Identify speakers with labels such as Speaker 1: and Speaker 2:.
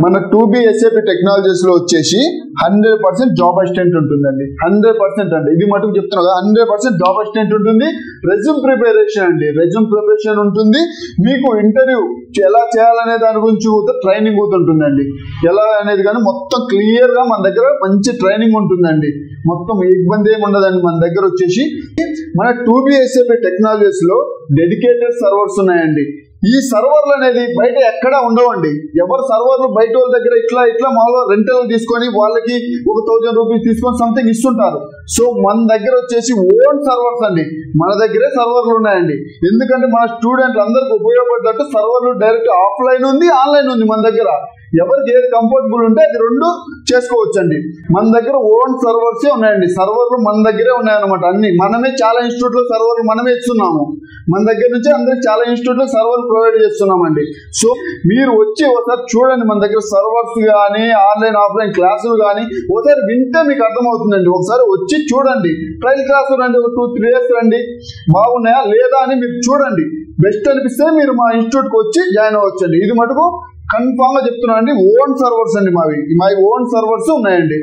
Speaker 1: మన 2B SAP technologies లో వచ్చేసి 100% జాబ్ అసిస్టెంట్ ఉంటుందండి. 100% అండి, ఇది మటుకు చెప్తున్నా కదా, 100% జాబ్ అసిస్టెంట్ ఉంటుంది. రెజ్యూమ్ ప్రిపరేషన్ అండి, రెజ్యూమ్ ప్రిపరేషన్ ఉంటుంది. మీకు ఇంటర్వ్యూ ఎలా చేయాలనే దాని గురించి ట్రైనింగ్ ఉంటుందండి. ఎలా అనేది కానీ మొత్తం క్లియర్ గా మన దగ్గర మంచి ట్రైనింగ్ ఉంటుందండి. మొత్తం ఇబ్బంది ఏమి ఉండదండి. మన దగ్గర వచ్చేసి మన 2B SAP టెక్నాలజీస్ లో డెడికేటెడ్ సర్వర్స్ ఉన్నాయండి. ఈ సర్వర్లు అనేది బయట ఎక్కడా ఉండవండి. ఎవరు సర్వర్లు బయట వాళ్ళ దగ్గర ఇట్లా మామూలుగా రెంటల్ తీసుకొని వాళ్ళకి ఒక 1000 రూపీస్ తీసుకొని సంథింగ్ ఇస్తుంటారు. సో మన దగ్గర వచ్చేసి ఓన్ సర్వర్స్ అండి, మన దగ్గరే సర్వర్లు ఉన్నాయండి. ఎందుకంటే మన స్టూడెంట్లు అందరికి ఉపయోగపడేటట్టు సర్వర్లు డైరెక్ట్ ఆఫ్లైన్ ఉంది, ఆన్లైన్ ఉంది. మన దగ్గర ఎవరికి ఏది కంఫర్టబుల్ ఉంటే అది రెండు చేసుకోవచ్చండి. మన దగ్గర ఓన్ సర్వర్సే ఉన్నాయండి. సర్వర్లు మన దగ్గరే ఉన్నాయన్నమాట. అన్ని మనమే చాలా ఇన్స్టిట్యూట్ లో సర్వర్లు మనమే ఇస్తున్నాము. మన దగ్గర నుంచి అందరికి చాలా ఇన్స్టిట్యూట్ లో సర్వర్లు ప్రొవైడ్ చేస్తున్నామండి. సో మీరు వచ్చి ఒకసారి చూడండి, మన దగ్గర సర్వర్స్ కానీ ఆన్లైన్ ఆఫ్లైన్ క్లాసులు కానీ ఒకసారి వింటే మీకు అర్థమవుతుందండి. ఒకసారి వచ్చి చూడండి, ట్రయల్ క్లాసులు రండి, ఒక 2-3 days రండి, బాగున్నాయా లేదా అని మీరు చూడండి. బెస్ట్ అనిపిస్తే మీరు మా ఇన్స్టిట్యూట్ కి వచ్చి జాయిన్ అవ్వచ్చండి. ఇది మటుకు కన్ఫామ్ గా చెప్తున్నాను అండి. ఓన్ సర్వర్స్ అండి, మావి ఓన్ సర్వర్స్ ఉన్నాయండి.